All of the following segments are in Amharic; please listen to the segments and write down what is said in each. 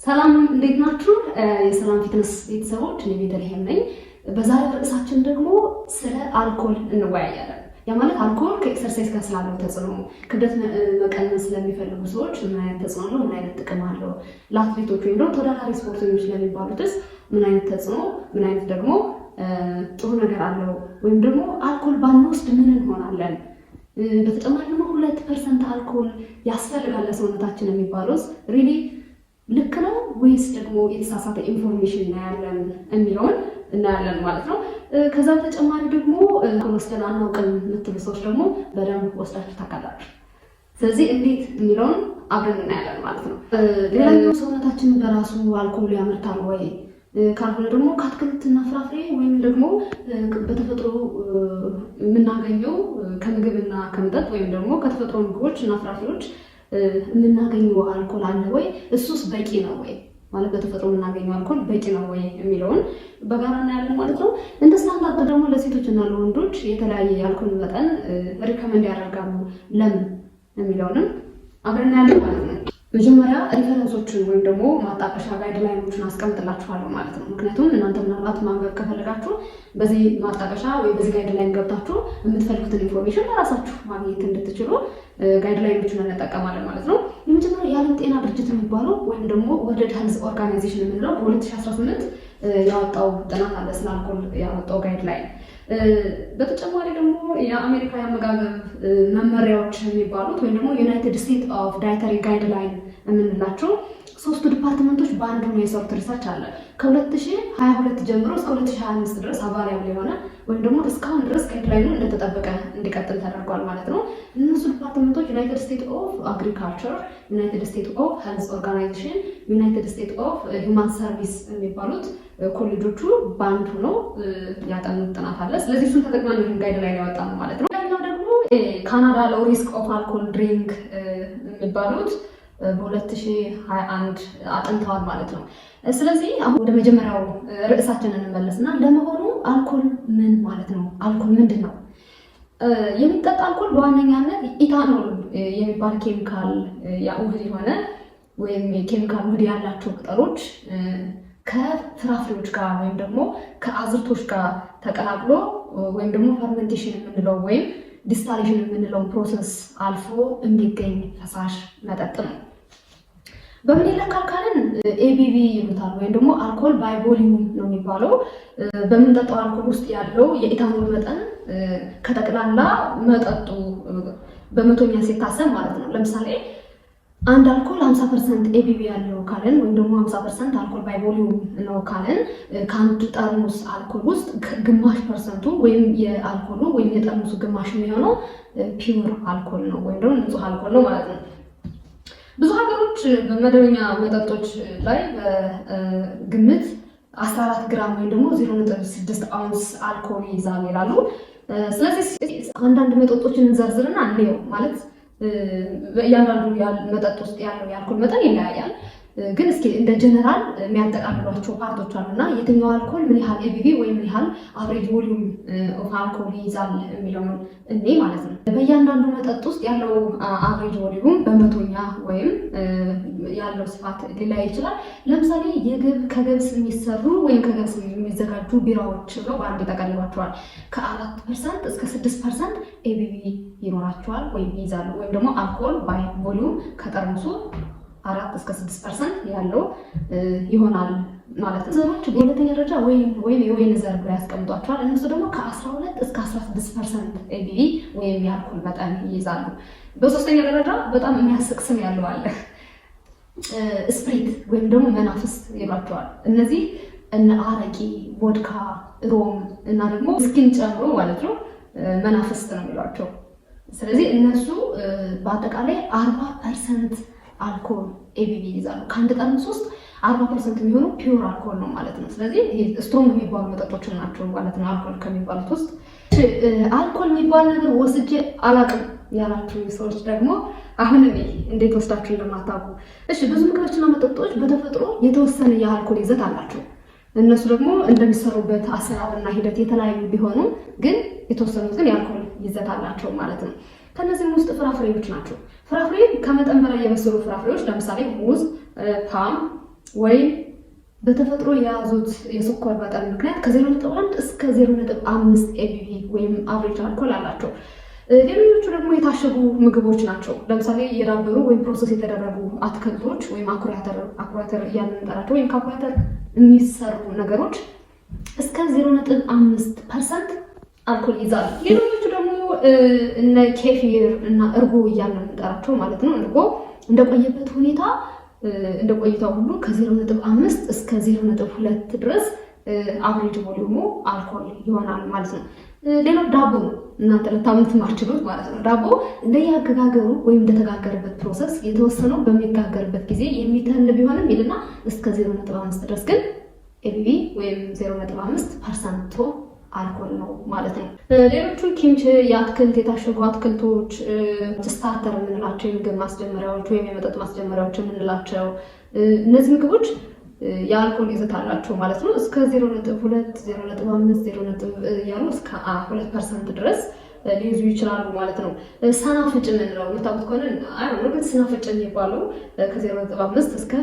ሰላም እንዴት ናችሁ? የሰላም ፊትነስ ቤተሰቦች እኔ ቤተልሔም ነኝ። በዛሬው ርዕሳችን ደግሞ ስለ አልኮል እንወያያለን። ያ ማለት አልኮል ከኤክሰርሳይዝ ጋር ስላለው ተጽዕኖ፣ ክብደት መቀነስ ስለሚፈልጉ ሰዎች ምን አይነት ተጽዕኖ አለው፣ ምን አይነት ጥቅም አለው፣ ለአትሌቶች ወይም ደግሞ ተወዳዳሪ ስፖርተኞች ለሚባሉትስ ምን አይነት ተጽዕኖ፣ ምን አይነት ደግሞ ጥሩ ነገር አለው፣ ወይም ደግሞ አልኮል ባንወስድ ምን እንሆናለን፣ በተጨማሪ ደግሞ 2% አልኮል ያስፈልጋል ለሰውነታችን የሚባለውስ ሪሊ ልክ ነው ወይስ ደግሞ የተሳሳተ ኢንፎርሜሽን እናያለን የሚለውን እናያለን ማለት ነው። ከዛ በተጨማሪ ደግሞ ወስደን አናውቅም የምትሉ ሰዎች ደግሞ በደንብ ወስዳችሁ ታውቃላችሁ። ስለዚህ እንዴት የሚለውን አብረን እናያለን ማለት ነው። ሌላኛው ሰውነታችን በራሱ አልኮል ያመርታል ወይ? ካልሆነ ደግሞ ከአትክልትና ፍራፍሬ ወይም ደግሞ በተፈጥሮ የምናገኘው ከምግብና ከመጠጥ ወይም ደግሞ ከተፈጥሮ ምግቦች እና ፍራፍሬዎች የምናገኘው አልኮል አለ ወይ? እሱስ በቂ ነው ወይ? ማለት በተፈጥሮ የምናገኘው አልኮል በቂ ነው ወይ የሚለውን በጋራ እናያለን ማለት ነው። እንደ ስታንዳርድ ደግሞ ለሴቶች እና ለወንዶች የተለያየ የአልኮል መጠን ሪከመንድ ያደርጋሉ። ለምን የሚለውንም አብረን እናያለን ማለት ነው። መጀመሪያ ሪፈረንሶችን ወይም ደግሞ ማጣቀሻ ጋይድላይኖችን አስቀምጥላችኋለሁ ማለት ነው። ምክንያቱም እናንተ ምናልባት ማንበብ ከፈለጋችሁ በዚህ ማጣቀሻ ወይ በዚህ ጋይድላይን ገብታችሁ የምትፈልጉትን ኢንፎርሜሽን ለራሳችሁ ማግኘት እንድትችሉ ጋይድላይኖችን እንጠቀማለን ማለት ነው። የመጀመሪያው የዓለም ጤና ድርጅት የሚባለው ወይም ደግሞ ወርልድ ሄልዝ ኦርጋናይዜሽን የምንለው በ2018 ያወጣው ጥናት አለ ስለ አልኮል ያወጣው ጋይድላይን። በተጨማሪ ደግሞ የአሜሪካ የአመጋገብ መመሪያዎች የሚባሉት ወይም ደግሞ ዩናይትድ ስቴትስ ኦፍ ዳይተሪ ጋይድላይን የምንላቸው ሶስቱ ዲፓርትመንቶች በአንድ ሆኖ የሰሩት ሪሰርች አለ። ከ2022 ጀምሮ እስከ 2025 ድረስ አቫሪያብል የሆነ ወይም ደግሞ እስካሁን ድረስ ጋይድላይኑ እንደተጠበቀ እንዲቀጥል ተደርጓል ማለት ነው። እነሱ ዲፓርትመንቶች ዩናይትድ ስቴትስ ኦፍ አግሪካልቸር፣ ዩናይትድ ስቴትስ ኦፍ ሄልዝ ኦርጋናይዜሽን፣ ዩናይትድ ስቴትስ ኦፍ ሂውማን ሰርቪስ የሚባሉት ኮሌጆቹ በአንድ ሆኖ ያጠኑት ጥናት አለ። ስለዚህ እሱን ተጠቅመን ይህን ጋይድላይን ያወጣ ነው ማለት ነው። ሌላኛው ደግሞ ካናዳ ሎው ሪስክ ኦፍ አልኮል ድሪንክ የሚባሉት በ2021 አጥንተዋል ማለት ነው። ስለዚህ አሁን ወደ መጀመሪያው ርዕሳችንን እንመለስና ለመሆኑ አልኮል ምን ማለት ነው? አልኮል ምንድን ነው? የሚጠጣ አልኮል በዋነኛነት ኢታኖል የሚባል ኬሚካል ውህድ የሆነ ወይም የኬሚካል ውህድ ያላቸው ቅጠሎች ከፍራፍሬዎች ጋር ወይም ደግሞ ከአዝርቶች ጋር ተቀላቅሎ ወይም ደግሞ ፈርመንቴሽን የምንለው ወይም ዲስታሌሽን የምንለውን ፕሮሰስ አልፎ የሚገኝ ፈሳሽ መጠጥ ነው። በምን ይለካል ካልን ኤቢቪ ይሉታል ወይም ደግሞ አልኮል ባይ ቮሊዩም ነው የሚባለው። በምንጠጣው አልኮል ውስጥ ያለው የኢታኖል መጠን ከጠቅላላ መጠጡ በመቶኛ ሲታሰብ ማለት ነው። ለምሳሌ አንድ አልኮል 50% ኤቢቪ ያለው ካልን ወይም ደግሞ 50% አልኮል ባይ ቮሊዩም ነው ካልን ከአንድ ጠርሙስ አልኮል ውስጥ ግማሽ ፐርሰንቱ ወይም የአልኮሉ ወይም የጠርሙሱ ግማሽ የሚሆነው ፒውር አልኮል ነው ወይም ደግሞ ንጹህ አልኮል ነው ማለት ነው። ብዙ ሀገሮች በመደበኛ መጠጦች ላይ በግምት 14 ግራም ወይም ደግሞ 0.6 አውንስ አልኮል ይይዛል ይላሉ። ስለዚህ አንዳንድ መጠጦችን እንዘርዝርና እንየው ማለት እያንዳንዱ መጠጥ ውስጥ ያለው የአልኮል መጠን ይለያያል። ግን እስኪ እንደ ጀነራል የሚያጠቃልሏቸው ፓርቶች አሉና የትኛው አልኮል ምን ያህል ኤቢቪ ወይም ምን ያህል አቨሬጅ ቮሊዩም ኦፍ አልኮል ይይዛል የሚለውን እኔ ማለት ነው። በእያንዳንዱ መጠጥ ውስጥ ያለው አቨሬጅ ቮሊዩም በመቶኛ ወይም ያለው ስፋት ሊለያይ ይችላል። ለምሳሌ ከገብስ የሚሰሩ ወይም ከገብስ የሚዘጋጁ ቢራዎች ብለው በአንድ ይጠቀልሏቸዋል። ከ4% እስከ 6% ኤቢቪ ይኖራቸዋል ወይም ይይዛሉ። ወይም ደግሞ አልኮል ባይ ቮሊዩም ከጠርሙሱ 4 እስከ 6% ያለው ይሆናል ማለት ነው። ዘሮች በሁለተኛ ደረጃ ወይም የወይን ዘር ብለው ያስቀምጧቸዋል። እነሱ ደግሞ ከ12 እስከ 16% ኤቢቪ ወይም የአልኮል መጠን ይይዛሉ። በሶስተኛ ደረጃ በጣም የሚያስቅ ስም ያለው አለ፣ ስፕሪት ወይም ደግሞ መናፍስት ይሏቸዋል። እነዚህ እነ አረቂ፣ ቮድካ፣ ሮም እና ደግሞ ስኪን ጨምሮ ማለት ነው መናፍስት ነው የሚሏቸው። ስለዚህ እነሱ በአጠቃላይ 40% አልኮል ኤቢቪ ይይዛሉ። ከአንድ ጠርሙስ ውስጥ 40% የሚሆኑ ፒውር አልኮል ነው ማለት ነው። ስለዚህ ስትሮንግ የሚባሉ መጠጦች ናቸው ማለት ነው አልኮል ከሚባሉት ውስጥ። አልኮል የሚባል ነገር ወስጄ አላውቅም ያላችሁ ሰዎች ደግሞ አሁን እኔ እንዴት ወስዳችሁ እንደማታውቁ ብዙ ምግቦችና መጠጦች በተፈጥሮ የተወሰነ የአልኮል ይዘት አላቸው። እነሱ ደግሞ እንደሚሰሩበት አሰራርና ሂደት የተለያዩ ቢሆኑ ግን የተወሰኑት ግን የአልኮል ይዘት አላቸው ማለት ነው። ከነዚህም ውስጥ ፍራፍሬዎች ናቸው። ፍራፍሬ ከመጠን በላይ የበሰሉ ፍራፍሬዎች ለምሳሌ ሙዝ፣ ፓም፣ ወይም በተፈጥሮ የያዙት የስኳር መጠን ምክንያት ከ0.1 እስከ 0.5 ኤቢቪ ወይም አቨሬጅ አልኮል አላቸው። ሌሎቹ ደግሞ የታሸጉ ምግቦች ናቸው። ለምሳሌ የዳበሩ ወይም ፕሮሰስ የተደረጉ አትክልቶች ወይም አኩሪ አተር እያልን እንጠራቸው ወይም ከአኩሪ አተር የሚሰሩ ነገሮች እስከ 0.5% አልኮል ይዛሉ። ሌሎቹ ደግሞ እነ ኬፊር እና እርጎ እያልን እንጠራቸው ማለት ነው። እርጎ እንደቆየበት ሁኔታ እንደ ቆይታው ሁሉ ከ0.5 እስከ 0.2 ድረስ አቨሬጅ ቮሊዩሙ አልኮል ይሆናል ማለት ነው። ሌላው ዳቦ ነው። እናንተ ልታምኑት የማትችሉት ማለት ነው። ዳቦ እንደየአገጋገሩ ወይም እንደተጋገረበት ፕሮሰስ የተወሰነው በሚጋገርበት ጊዜ የሚተን ቢሆንም ይልና እስከ 0.5 ድረስ ግን ኤቢቪ ወይም 0.5% አልኮል ነው ማለት ነው። ሌሎቹ ኪምቺ የአትክልት የታሸጉ አትክልቶች፣ ስታርተር የምንላቸው የምግብ ማስጀመሪያዎች ወይም የመጠጥ ማስጀመሪያዎች የምንላቸው እነዚህ ምግቦች የአልኮል ይዘት አላቸው ማለት ነው። እስከ 0.2 0.5 ያሉ እስከ 2% ድረስ ሊይዙ ይችላሉ ማለት ነው። ሰናፍጭ የምንለው የምታውቁት ከሆነ አይሆን ግን ሰናፍጭ የሚባለው ከ0.5 እስከ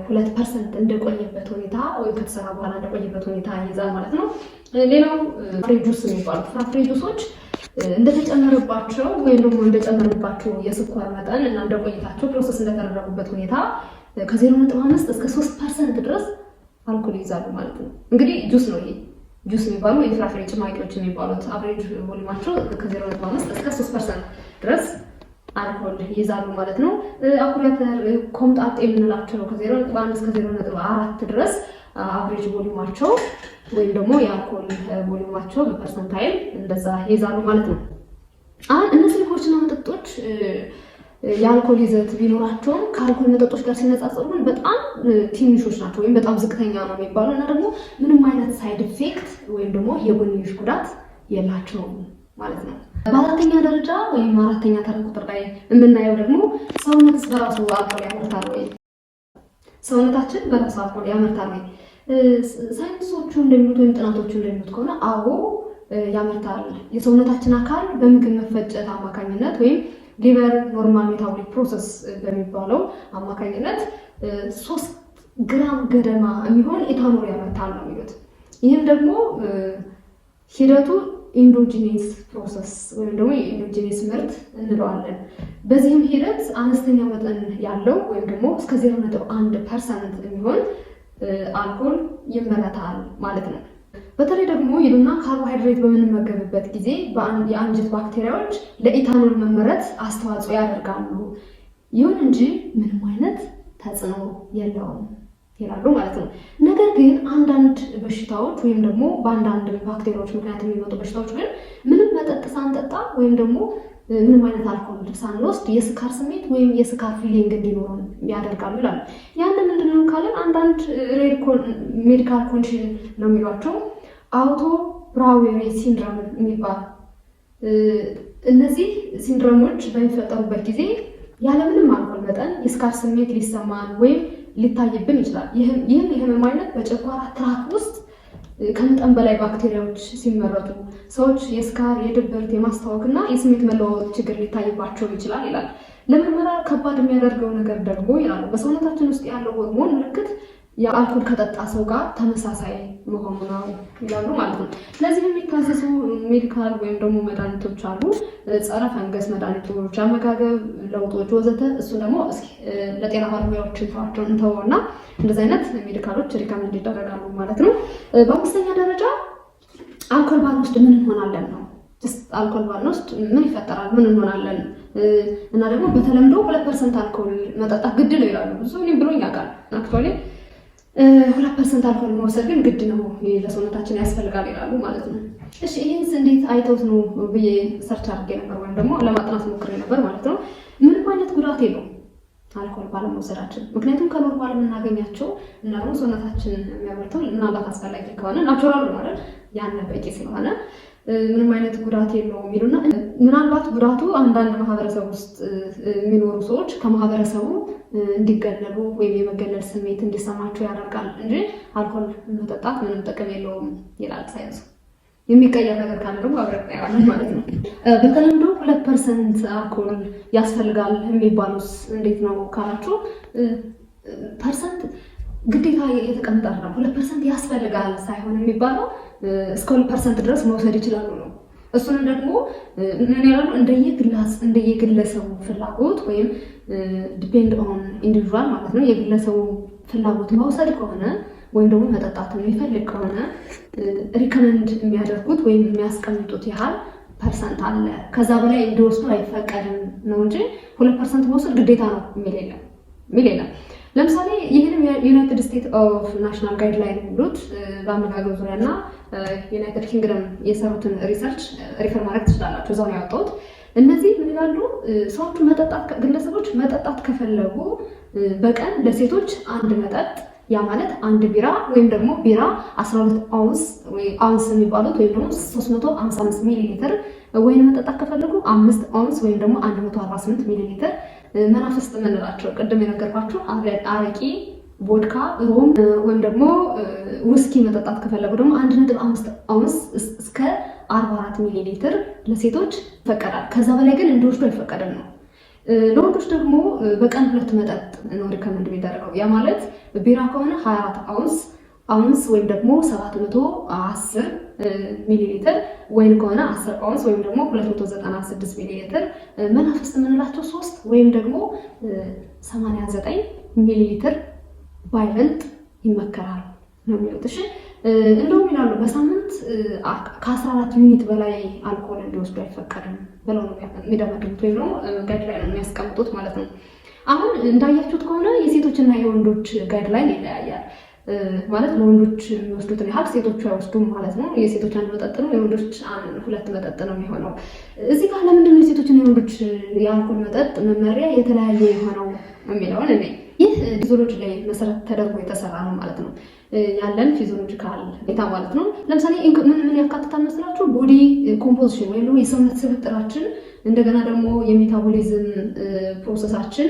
2% እንደቆየበት ሁኔታ ወይም ከተሰራ በኋላ እንደቆየበት ሁኔታ ይይዛል ማለት ነው። ሌላው ፍራፍሬ ጁስ የሚባሉት ፍራፍሬ ጁሶች እንደተጨመረባቸው ወይም ደግሞ እንደጨመረባቸው የስኳር መጠን እና እንደቆይታቸው ፕሮሰስ እንደተደረጉበት ሁኔታ ከ0.5 እስከ 3% ድረስ አልኮል ይይዛሉ ማለት ነው። እንግዲህ ጁስ ነው ይሄ ጁስ የሚባሉ የፍራፍሬ ጭማቂዎች የሚባሉት አቨሬጅ ቮሊዩማቸው ከ0.5 እስከ 3% ድረስ አልኮል ይይዛሉ ማለት ነው። አኩሪ አተር ኮምጣጤ የምንላቸው ከ0.1 እስከ 0.4 ድረስ አቨሬጅ ቮሊዩማቸው ወይም ደግሞ የአልኮል ቮሊዩማቸው በፐርሰንታይል እንደዛ ይይዛሉ ማለት ነው። አሁን እነዚህ ምግቦችና መጠጦች የአልኮል ይዘት ቢኖራቸውም ከአልኮል መጠጦች ጋር ሲነጻጸሩ በጣም ትንሾች ናቸው ወይም በጣም ዝቅተኛ ነው የሚባለው እና ደግሞ ምንም አይነት ሳይድ ኢፌክት ወይም ደግሞ የጎንዮሽ ጉዳት የላቸውም ማለት ነው። በአራተኛ ደረጃ ወይም አራተኛ ተራ ቁጥር ላይ የምናየው ደግሞ ሰውነት በራሱ አልኮል ያመርታል ወይ? ሰውነታችን በራሱ አልኮል ያመርታል ወይ? ሳይንሶቹ እንደሚሉት ወይም ጥናቶቹ እንደሚሉት ከሆነ አዎ ያመርታል። የሰውነታችን አካል በምግብ መፈጨት አማካኝነት ወይም ሊቨር ኖርማል ሜታቦሊክ ፕሮሰስ በሚባለው አማካኝነት 3 ግራም ገደማ የሚሆን ኢታኖል ያመርታል ነው የሚሉት። ይህም ደግሞ ሂደቱ ኢንዶጂኒስ ፕሮሰስ ወይም ደግሞ የኢንዶጂኒስ ምርት እንለዋለን። በዚህም ሂደት አነስተኛ መጠን ያለው ወይም ደግሞ እስከ 0.1% የሚሆን አልኮል ይመረታል ማለት ነው። በተለይ ደግሞ ይሉና ካርቦሃይድሬት በምንመገብበት ጊዜ የአንጀት ባክቴሪያዎች ለኢታኖል መመረት አስተዋጽኦ ያደርጋሉ። ይሁን እንጂ ምንም አይነት ተጽዕኖ የለውም ይላሉ ማለት ነው። ነገር ግን አንዳንድ በሽታዎች ወይም ደግሞ በአንዳንድ ባክቴሪያዎች ምክንያት የሚመጡ በሽታዎች ግን ምንም መጠጥ ሳንጠጣ ወይም ደግሞ ምንም አይነት አልኮል ሳንወስድ የስካር ስሜት ወይም የስካር ፊሊንግ እንዲኖረን ያደርጋሉ ይላሉ። ያን ምንድነው ካለን አንዳንድ ሬር ሜዲካል ኮንዲሽን ነው የሚሏቸው አውቶ ብራዌሪ ሲንድሮም የሚባል እነዚህ ሲንድሮሞች በሚፈጠሩበት ጊዜ ያለምንም አልኮል መጠን የስካር ስሜት ሊሰማን ወይም ሊታይብን ይችላል። ይህም የህመም አይነት በጨጓራ ትራክ ውስጥ ከመጠን በላይ ባክቴሪያዎች ሲመረቱ ሰዎች የስካር፣ የድብርት፣ የማስታወክ እና የስሜት መለዋወጥ ችግር ሊታይባቸው ይችላል ይላል። ለምርመራ ከባድ የሚያደርገው ነገር ደግሞ ይላሉ በሰውነታችን ውስጥ ያለው ሆርሞን ምልክት የአልኮል ከጠጣ ሰው ጋር ተመሳሳይ መሆኑ ነው ይላሉ ማለት ነው። ስለዚህ የሚታሰሱ ሜዲካል ወይም ደግሞ መድኃኒቶች አሉ፣ ጸረ ፈንገስ መድኃኒቶች፣ አመጋገብ ለውጦች ወዘተ። እሱ ደግሞ እስኪ ለጤና ባለሙያዎች እንተወውና እንደዚህ አይነት ሜዲካሎች ሪከመንድ ይደረጋሉ ማለት ነው። በአምስተኛ ደረጃ አልኮል ባንወስድ ምን እንሆናለን ነው። አልኮል ባንወስድ ምን ይፈጠራል? ምን እንሆናለን? እና ደግሞ በተለምዶ 2% አልኮል መጠጣት ግድ ነው ይላሉ። ብዙ እኔም ብሎኝ ያውቃል አክቹዋሊ 2% አልኮል መውሰድ ግን ግድ ነው ለሰውነታችን ያስፈልጋል ይላሉ ማለት ነው። እሺ ይህንስ እንዴት አይተውት ነው ብዬ ሰርች አድርጌ ነበር ወይም ደግሞ ለማጥናት ሞክሬ ነበር ማለት ነው። ምንም አይነት ጉዳት የለውም አልኮል ባለመውሰዳችን። ምክንያቱም ከኖርማል የምናገኛቸው እና ደግሞ ሰውነታችን የሚያመርተው ምናልባት አስፈላጊ ከሆነ ናቹራል ማለት ያን በቂ ስለሆነ ምንም አይነት ጉዳት የለውም የሚሉና ምናልባት ጉዳቱ አንዳንድ ማህበረሰብ ውስጥ የሚኖሩ ሰዎች ከማህበረሰቡ እንዲገለሉ ወይም የመገለል ስሜት እንዲሰማቸው ያደርጋል እንጂ አልኮል መጠጣት ምንም ጥቅም የለውም ይላል ሳይንሱ። የሚቀየር ነገር ካለ ደግሞ አብረን እናያለን ማለት ነው። በተለምዶ 2% አልኮል ያስፈልጋል የሚባሉት እንዴት ነው ካላችሁ ፐርሰንት ግዴታ የተቀመጠ ነው 2% ያስፈልጋል ሳይሆን የሚባለው እስከ 2% ድረስ መውሰድ ይችላሉ ነው። እሱንም ደግሞ ምን ያለው እንደየግለሰቡ ፍላጎት ወይም ዲፔንድ ኦን ኢንዲቪጁዋል ማለት ነው። የግለሰቡ ፍላጎት መውሰድ ከሆነ ወይም ደግሞ መጠጣት የሚፈልግ ከሆነ ሪከመንድ የሚያደርጉት ወይም የሚያስቀምጡት ያህል ፐርሰንት አለ። ከዛ በላይ እንዲወስዱ አይፈቀድም ነው እንጂ 2% መውሰድ ግዴታ ነው የሚል የለም። ለምሳሌ ይህንም ዩናይትድ ስቴትስ ኦፍ ናሽናል ጋይድላይን ብሉት በአመጋገብ ዙሪያና ዩናይትድ ኪንግደም የሰሩትን ሪሰርች ሪፈር ማድረግ ትችላላችሁ። እዛው ነው ያወጣሁት። እነዚህ ምን ይላሉ? ሰዎቹ ግለሰቦች መጠጣት ከፈለጉ በቀን ለሴቶች አንድ መጠጥ ያ ማለት አንድ ቢራ ወይም ደግሞ ቢራ 12 አውንስ የሚባሉት ወይም ደግሞ 355 ሚሊ ሊትር ወይን መጠጣት ከፈለጉ 5 አውንስ ወይም ደግሞ 148 ሚሊ ሊትር መናፍስት የምንላቸው ቅድም የነገርኳችሁ አረቂ፣ ቮድካ፣ ሮም ወይም ደግሞ ውስኪ መጠጣት ከፈለጉ ደግሞ 1.5 አውንስ እስከ 44 ሚሊ ሊትር ለሴቶች ይፈቀዳል። ከዛ በላይ ግን እንዲወስዱ አይፈቀድም ነው። ለወንዶች ደግሞ በቀን 2 መጠጥ ነው ሪከመንድ የሚደረገው። ያ ማለት ቢራ ከሆነ 24 አውንስ ወይም ደግሞ 710 ሚሊ ሊትር፣ ወይን ከሆነ 10 አውንስ ወይም ደግሞ 296 ሚሊ ሊትር፣ መናፍስት የምንላቸው 3 ወይም ደግሞ 89 ሚሊ ሊትር ባይበልጥ ይመከራል ነው የሚሉት። እሺ እንደውም ይላሉ በሳምንት ከ14 ዩኒት በላይ አልኮል እንዲወስዱ አይፈቀድም ብለው ነው የሚደመድሙት ወይም ደግሞ ጋይድላይን ነው የሚያስቀምጡት ማለት ነው። አሁን እንዳያችሁት ከሆነ የሴቶችና የወንዶች ጋይድላይን ይለያያል። ማለት ለወንዶች የሚወስዱትን ያህል ሴቶቹ አይወስዱም ማለት ነው። የሴቶች 1 መጠጥ ነው፣ የወንዶች 2 መጠጥ ነው የሚሆነው። እዚህ ጋር ለምንድን ነው የሴቶችና የወንዶች የአልኮል መጠጥ መመሪያ የተለያየ የሆነው የሚለውን እኔ ይህ ፊዚዮሎጂ ላይ መሰረት ተደርጎ የተሰራ ነው ማለት ነው። ያለን ፊዚዮሎጂካል ሁኔታ ማለት ነው። ለምሳሌ ምን ያካትታል መስላችሁ? ቦዲ ኮምፖዚሽን ወይም ደግሞ የሰውነት ስብጥራችን፣ እንደገና ደግሞ የሜታቦሊዝም ፕሮሰሳችን፣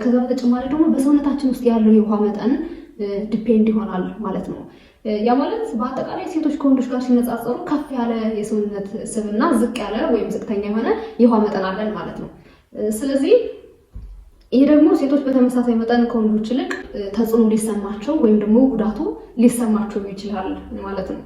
ከዛ በተጨማሪ ደግሞ በሰውነታችን ውስጥ ያለው የውሃ መጠን ዲፔንድ ይሆናል ማለት ነው። ያ ማለት በአጠቃላይ ሴቶች ከወንዶች ጋር ሲነጻጸሩ ከፍ ያለ የሰውነት ስብና ዝቅ ያለ ወይም ዝቅተኛ የሆነ የውሃ መጠን አለን ማለት ነው። ስለዚህ ይሄ ደግሞ ሴቶች በተመሳሳይ መጠን ከወንዶች ይልቅ ተጽዕኖ ሊሰማቸው ወይም ደግሞ ጉዳቱ ሊሰማቸው ይችላል ማለት ነው።